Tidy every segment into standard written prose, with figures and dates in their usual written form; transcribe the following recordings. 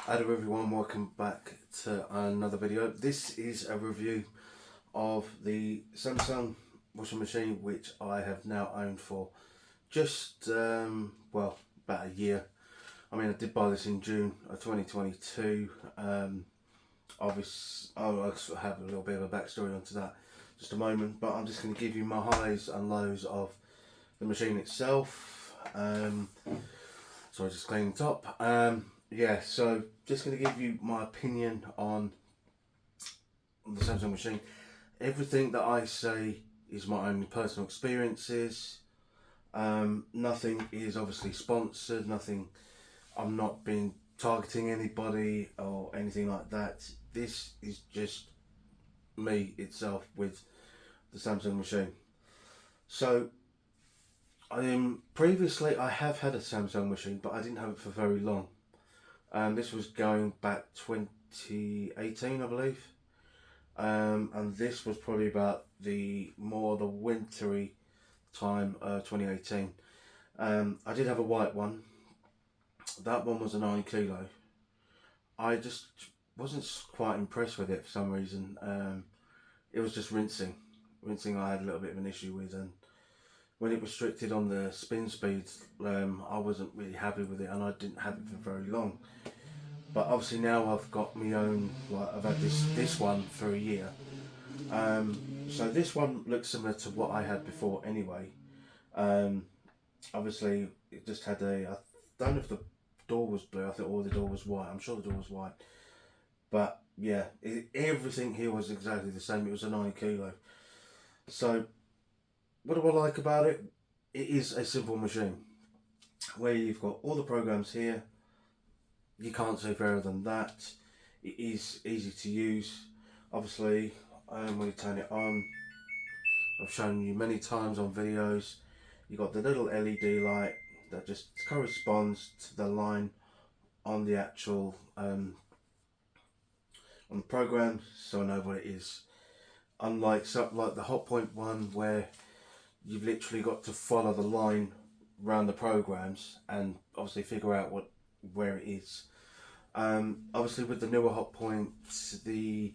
Hello everyone, welcome back to another video. This is a review of the Samsung washing machine, which I have now owned for just well, about a year. I mean, I did buy this in June of 2022. Obviously I'll have a little bit of a backstory onto that in just a moment, but I'm just going to give you my highs and lows of the machine itself. So I just clean the top. Yeah, so just going to give you my opinion on the Samsung machine. Everything that I say is my own personal experiences. Nothing is obviously sponsored, nothing, I'm not being targeting anybody or anything like that. This is just me itself with the Samsung machine. So previously I have had a Samsung machine, but I didn't have it for very long. This was going back 2018, I believe. And this was probably about the wintry time of 2018. I did have a white one. That one was a 9 kilo. I just wasn't quite impressed with it for some reason. It was just rinsing. I had a little bit of an issue with, and when it restricted on the spin speeds, I wasn't really happy with it, and I didn't have it for very long. But obviously now I've got my own, like I've had this one for a year. So this one looks similar to what I had before anyway. Obviously it just had I don't know if the door was blue, I thought all the door was white. I'm sure the door was white. But yeah, everything here was exactly the same. It was a 9 kilo. So what do I like about it? It is a simple machine where you've got all the programs here. You can't say fairer than that. It is easy to use. Obviously, when you turn it on, I've shown you many times on videos, you got the little LED light that just corresponds to the line on the actual on the program, so I know what it is. Unlike something like the Hotpoint one, where you've literally got to follow the line around the programs and obviously figure out where it is. Obviously with the newer Hotpoints, the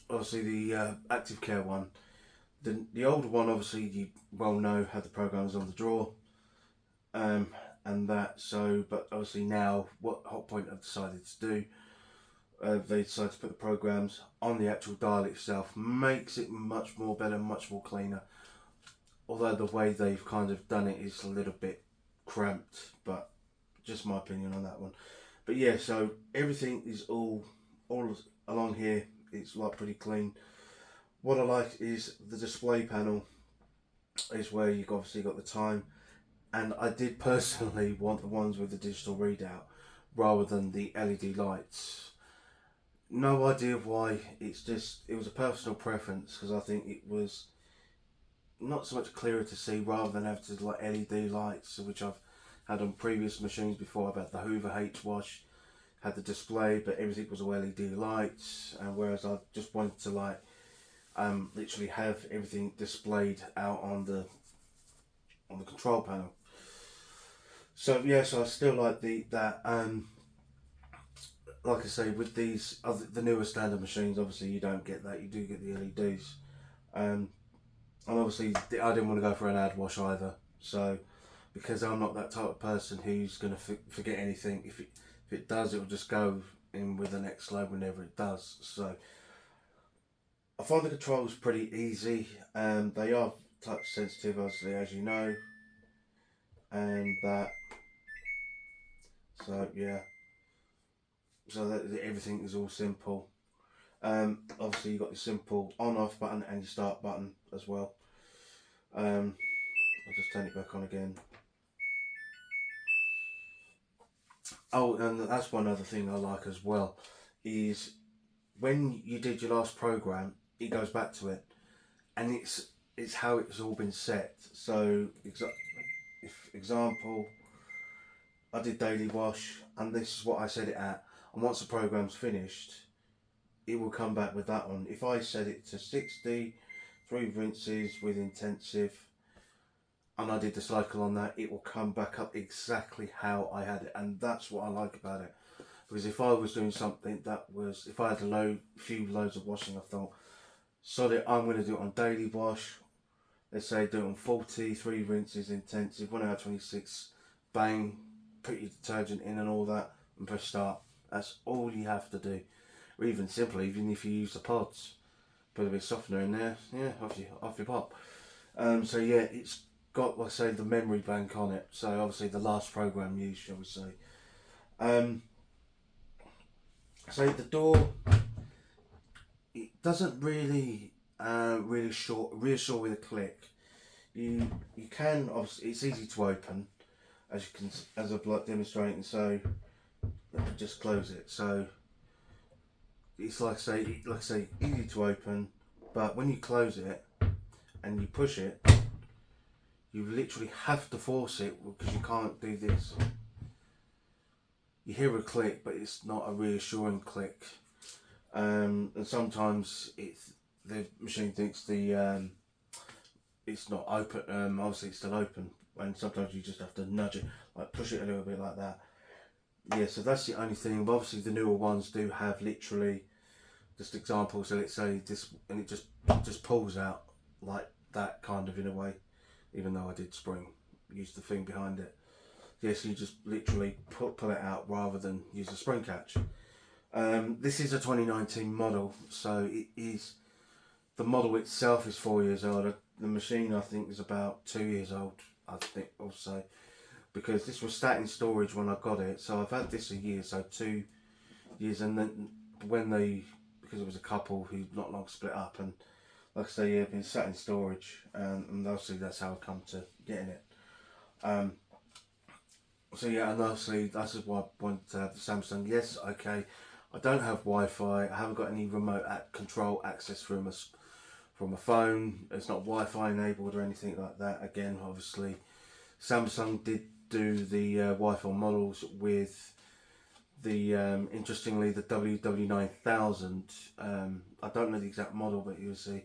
obviously the Active Care one, the older one, obviously you well know had the programs on the drawer, and that. So, but obviously now what Hotpoint have decided to do, they decided to put the programs on the actual dial itself, makes it much more better, much more cleaner. Although the way they've kind of done it is a little bit cramped, but just my opinion on that one. But yeah, so everything is all along here, it's like pretty clean. What I like is the display panel is where you've obviously got the time, and I did personally want the ones with the digital readout rather than the LED lights. No idea why, it was a personal preference, because I think it was not so much clearer to see rather than have to like LED lights, which I've had on previous machines before. I've had the Hoover H-Wash, had the display, but everything was all LED lights, and whereas I just wanted to like literally have everything displayed out on the control panel. So yeah, so I still like that. Like I say, with the newer standard machines, obviously you don't get that. You do get the LEDs, and obviously I didn't want to go for an ad wash either. So because I'm not that type of person who's going to forget anything. If it does, it will just go in with the next load whenever it does. So I find the controls pretty easy. They are touch sensitive, obviously, as you know, and that. So yeah. So that everything is all simple. Obviously you've got your simple on-off button and your start button as well. I'll just turn it back on again. Oh, and that's one other thing I like as well, is when you did your last program, it goes back to it, and it's how it's all been set. So, if example, I did daily wash, and this is what I set it at, and once the program's finished, it will come back with that one. If I set it to 60, 3 rinses with intensive, and I did the cycle on that, it will come back up exactly how I had it, and that's what I like about it. Because if I was doing something that was, if I had a few loads of washing, I thought, sorry, I'm going to do it on daily wash. Let's say do it on 40, 3 rinses intensive, 1 hour 26, bang, put your detergent in and all that, and press start. That's all you have to do. Or even simply, even if you use the pods, put a bit of softener in there, yeah, off you pop. So yeah, it's got, like I say, the memory bank on it. So obviously the last program used, shall we say. So the door, it doesn't really reassure with a click. You can, obviously, it's easy to open, as I've like demonstrating. So let me just close it. So it's like I say, easy to open, but when you close it and you push it, you literally have to force it because you can't do this. You hear a click, but it's not a reassuring click. And sometimes the machine thinks it's not open. Obviously, it's still open, and sometimes you just have to nudge it, like push it a little bit like that. Yeah, so that's the only thing. But obviously, the newer ones do have literally just examples. So let's say this, and it just pulls out like that, kind of, in a way. Even though I did use the thing behind it. Yes, you just literally pull it out rather than use a spring catch. This is a 2019 model, so it is, the model itself is 4 years old. The machine, I think, is about 2 years old, I think also, because this was sat in storage when I got it. So I've had this a year, so 2 years, and then because it was a couple who not long split up, and like I say, yeah, been sat in storage, and obviously that's how I come to getting it. So yeah, and obviously that's why I wanted to have the Samsung. Yes, okay, I don't have Wi-Fi. I haven't got any remote control access from a phone. It's not Wi-Fi enabled or anything like that. Again, obviously, Samsung did do the Wi-Fi models with the interestingly the WW9000. I don't know the exact model, but you'll see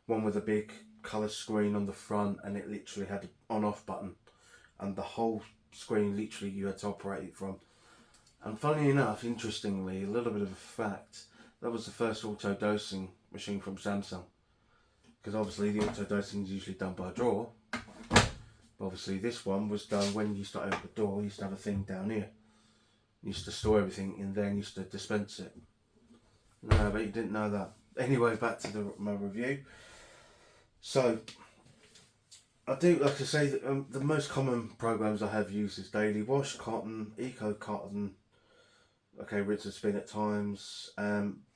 one with a big colour screen on the front, and it literally had an on-off button, and the whole screen literally you had to operate it from. And funny enough, interestingly, a little bit of a fact, that was the first auto dosing machine from Samsung, because obviously the auto dosing is usually done by a drawer, but obviously this one was done when you start opening the door. You used to have a thing down here, you used to store everything in there and used to dispense it. No, but you didn't know that. Anyway, back to my review. So I do, like I say, the most common programs I have used is Daily Wash, Cotton, Eco Cotton, okay, rinse and spin at times.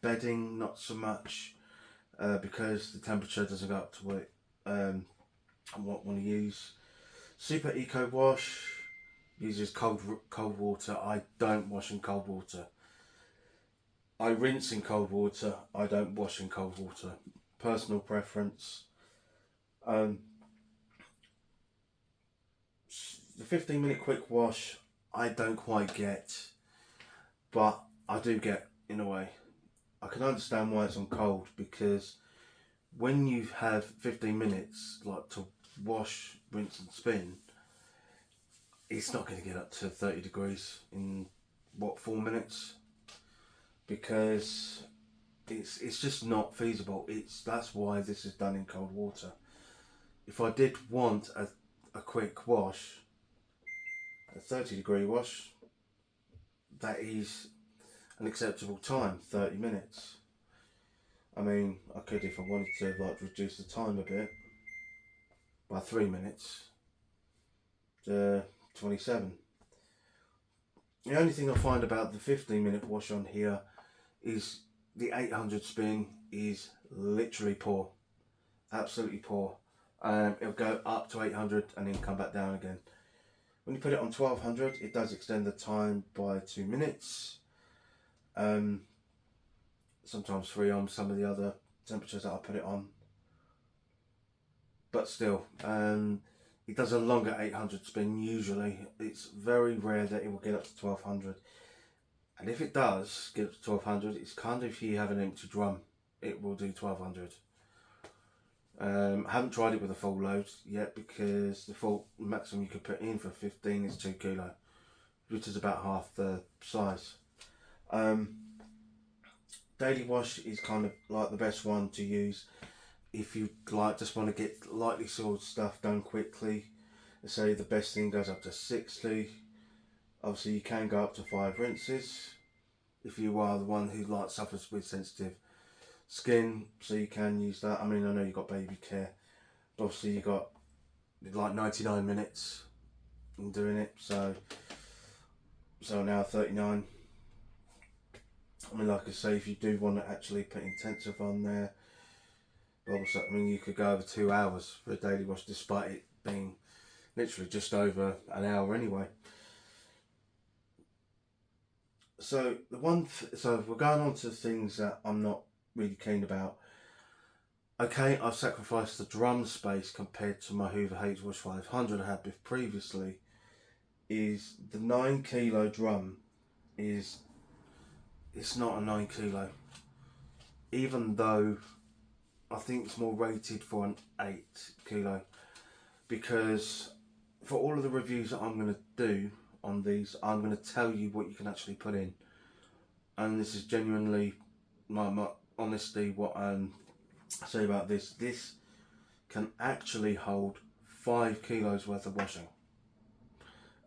Bedding, not so much, because the temperature doesn't go up to what I want to use. Super Eco Wash uses cold water. I don't wash in cold water. I rinse in cold water. I don't wash in cold water. Personal preference. The 15-minute quick wash, I don't quite get, but I do get in a way. I can understand why it's on cold, because when you have 15 minutes like to wash, rinse and spin, it's not going to get up to 30 degrees in 4 minutes, because it's just not feasible. That's why this is done in cold water. If I did want a quick wash, a 30-degree wash, that is an acceptable time, 30 minutes. I mean, I could, if I wanted to, like, reduce the time a bit by 3 minutes to 27. The only thing I find about the 15-minute wash on here is the 800 spin is literally poor, absolutely poor. It'll go up to 800 and then come back down again. When you put it on 1200, it does extend the time by 2 minutes. Sometimes 3 on some of the other temperatures that I put it on. But still, it does a longer 800 spin usually. It's very rare that it will get up to 1200. And if it does get up to 1200, it's kind of, if you have an empty drum, it will do 1200. I haven't tried it with a full load yet because the full maximum you could put in for 15 is 2 kilo, which is about half the size. Daily wash is kind of like the best one to use if you like just want to get lightly soiled stuff done quickly. Say the best thing goes up to 60. Obviously you can go up to 5 rinses if you are the one who like suffers with sensitive skin, so you can use that. I mean, I know you've got baby care, but obviously you got like 99 minutes in doing it, so now 39. I mean, like I say, if you do want to actually put intensive on there, also, I mean, you could go over 2 hours for a daily wash despite it being literally just over an hour anyway. So so we're going on to things that I'm not really keen about. Okay, I've sacrificed the drum space compared to my Hoover H-Wash 500 I had previously. Is the 9 kilo drum it's not a 9 kilo, even though I think it's more rated for an 8 kilo, because for all of the reviews that I'm going to do on these, I'm going to tell you what you can actually put in, and this is genuinely my honesty what I say about this. This can actually hold 5 kilos worth of washing,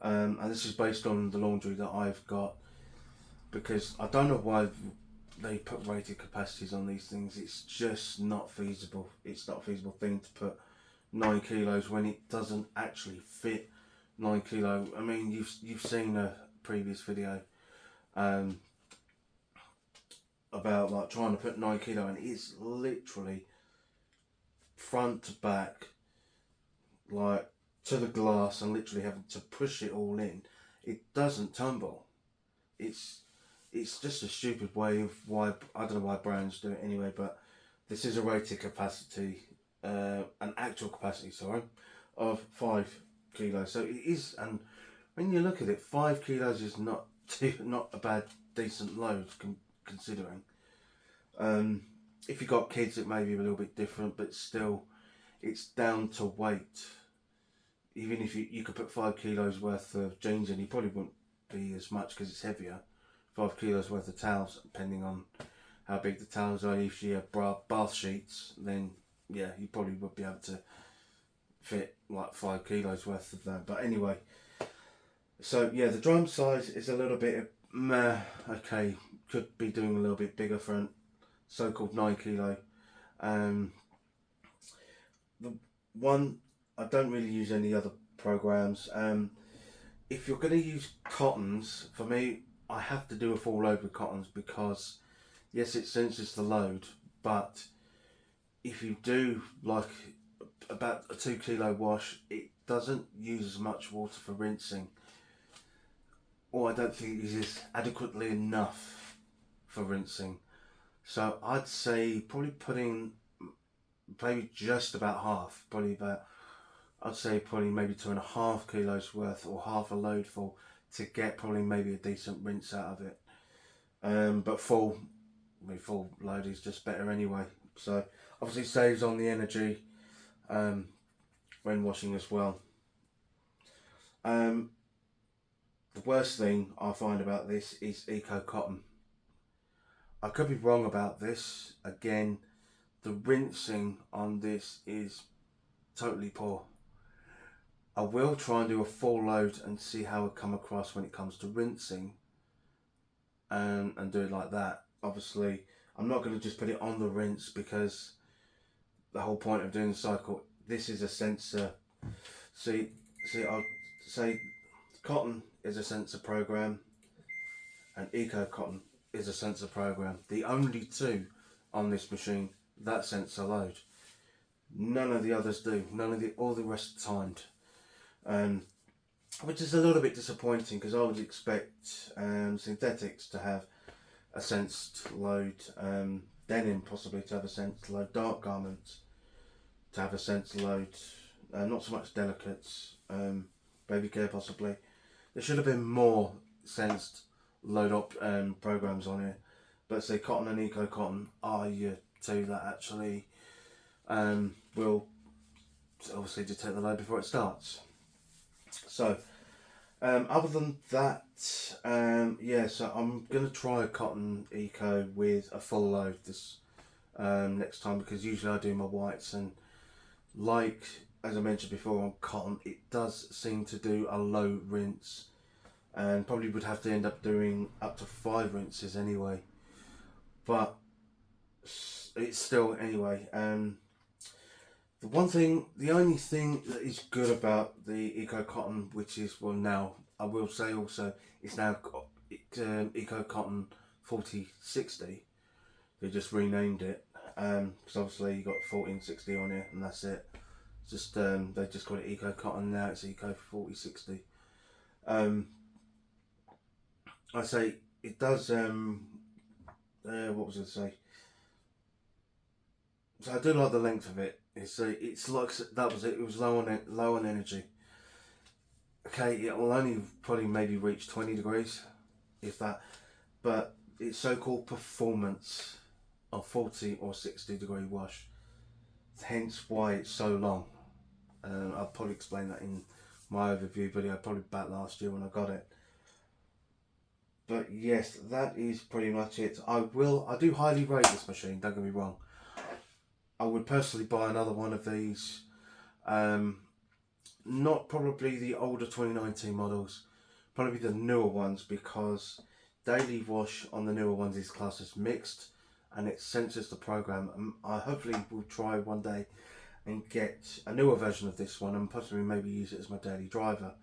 and this is based on the laundry that I've got, because I don't know why they put rated capacities on these things. It's just not feasible. It's not a feasible thing to put 9 kilos when it doesn't actually fit 9 kilo. I mean, you've seen a previous video about like trying to put 9 kilo, and it's literally front to back, like to the glass, and literally having to push it all in. It doesn't tumble. It's just a stupid way of why, I don't know why brands do it anyway, but this is a rated capacity, an actual capacity, sorry, of 5 kilos. So it is, and when you look at it, 5 kilos is not a bad, decent load considering. If you've got kids, it may be a little bit different, but still, it's down to weight. Even if you could put 5 kilos worth of jeans in, you probably wouldn't be as much because it's heavier. 5 kilos worth of towels, depending on how big the towels are. If you have bath sheets, then yeah, you probably would be able to fit like 5 kilos worth of that. But anyway, so yeah, the drum size is a little bit meh. Okay, could be doing a little bit bigger for a so-called 9 kilo. The one, I don't really use any other programs. If you're going to use cottons, for me, I have to do a full load with cottons, because yes, it senses the load, but if you do like about a 2 kilo wash, it doesn't use as much water for rinsing, or I don't think it uses adequately enough for rinsing. So I'd say probably putting maybe just about half, I'd say probably maybe 2.5 kilos worth, or half a load full, to get probably maybe a decent rinse out of it. But full load is just better anyway. So obviously saves on the energy when washing as well. The worst thing I find about this is Eco Cotton. I could be wrong about this. Again, the rinsing on this is totally poor. I will try and do a full load and see how it come across when it comes to rinsing, and do it like that. Obviously, I'm not going to just put it on the rinse, because the whole point of doing the cycle, this is a sensor. See, I'll say cotton is a sensor program and Eco Cotton is a sensor program. The only two on this machine that sensor load. None of the others do. All the rest are timed. Which is a little bit disappointing, because I would expect synthetics to have a sensed load, denim possibly to have a sensed load, dark garments to have a sensed load, not so much delicates, baby care possibly. There should have been more sensed load up programs on here, but say Cotton and Eco Cotton are your two that actually will obviously detect the load before it starts. So other than that, yeah, so I'm going to try a cotton eco with a full load this next time, because usually I do my whites, and like as I mentioned before on cotton, it does seem to do a low rinse, and probably would have to end up doing up to 5 rinses anyway, but it's still anyway. The only thing that is good about the Eco Cotton, which is, well, now I will say also, it's now Eco Cotton 4060. They just renamed it, because obviously you got 1460 on it, and that's it. Just they just call it Eco Cotton now. It's Eco 4060. I say it does. What was I say? So I do like the length of it. It's like that was it. It was low on energy. Okay, it will only probably maybe reach 20 degrees, if that. But it's so-called performance of 40 or 60 degree wash. Hence why it's so long. I'll probably explain that in my overview video, probably back last year when I got it. But yes, that is pretty much it. I do highly rate this machine, don't get me wrong. I would personally buy another one of these. Not probably the older 2019 models, probably the newer ones, because daily wash on the newer ones is classed as mixed, and it senses the program. I hopefully will try one day and get a newer version of this one, and possibly maybe use it as my daily driver.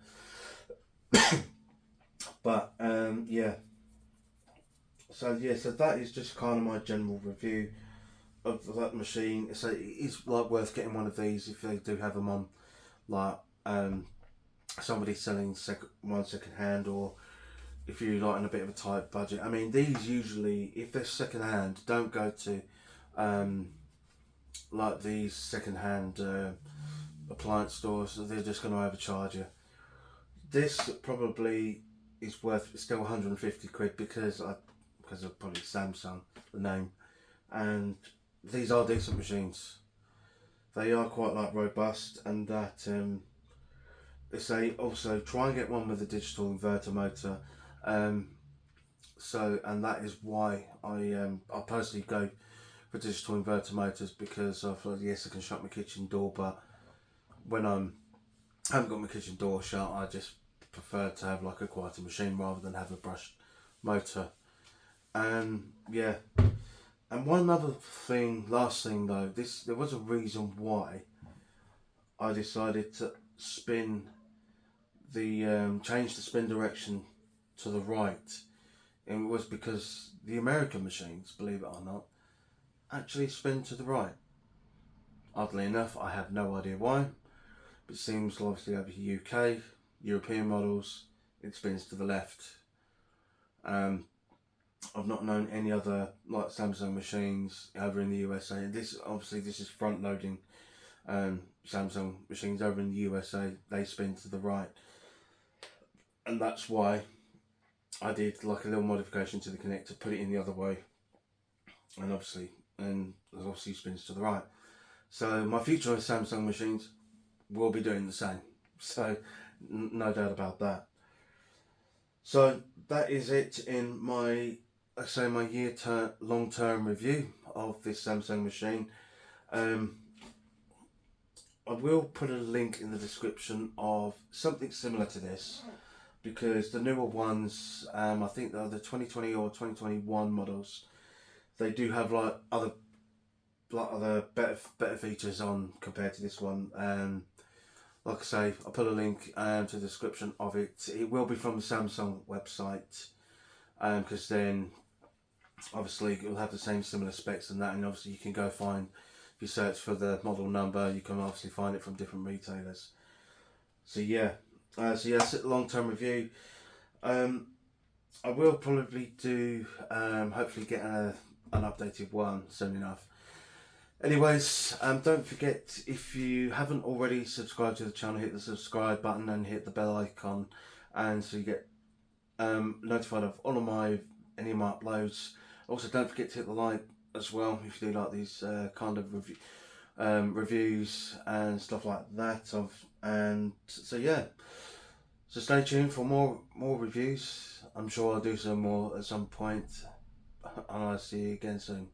But yeah, so that is just kind of my general review of that machine. So it is like worth getting one of these if they do have them on, like somebody selling second hand, or if you're like in a bit of a tight budget. I mean, these usually, if they're second hand, don't go to like these second hand appliance stores. They're just going to overcharge you. This probably is worth still 150 quid because of probably Samsung, the name, and these are decent machines. They are quite like robust, and that they say also try and get one with a digital inverter motor. So, and that is why I personally go for digital inverter motors, because I feel like, yes, I can shut my kitchen door, but when I haven't got my kitchen door shut, I just prefer to have like a quieter machine rather than have a brushed motor. Yeah. And one other thing, last thing though, there was a reason why I decided to change the spin direction to the right. And it was because the American machines, believe it or not, actually spin to the right. Oddly enough, I have no idea why, but it seems obviously over the UK, European models, it spins to the left. I've not known any other like Samsung machines over in the USA. This is front loading. Samsung machines over in the USA, they spin to the right, and that's why I did like a little modification to the connector, put it in the other way, and obviously spins to the right. So my future Samsung machines will be doing the same. So no doubt about that. So that is it in my long-term review of this Samsung machine. I will put a link in the description of something similar to this, because the newer ones, I think they're the 2020 or 2021 models, they do have like other better features on compared to this one. Like I say, I'll put a link to the description of it. It will be from the Samsung website, because then obviously it will have the same similar specs and that, and obviously you can go find, if you search for the model number, you can obviously find it from different retailers. So yeah, that's a long-term review. I will probably do, hopefully get an updated one soon enough. Anyways, don't forget, if you haven't already subscribed to the channel, hit the subscribe button and hit the bell icon, and so you get notified of all of any of my uploads. Also, don't forget to hit the like as well if you do like these kind of reviews and stuff like that. And so yeah, so stay tuned for more reviews. I'm sure I'll do some more at some point, and I'll see you again soon.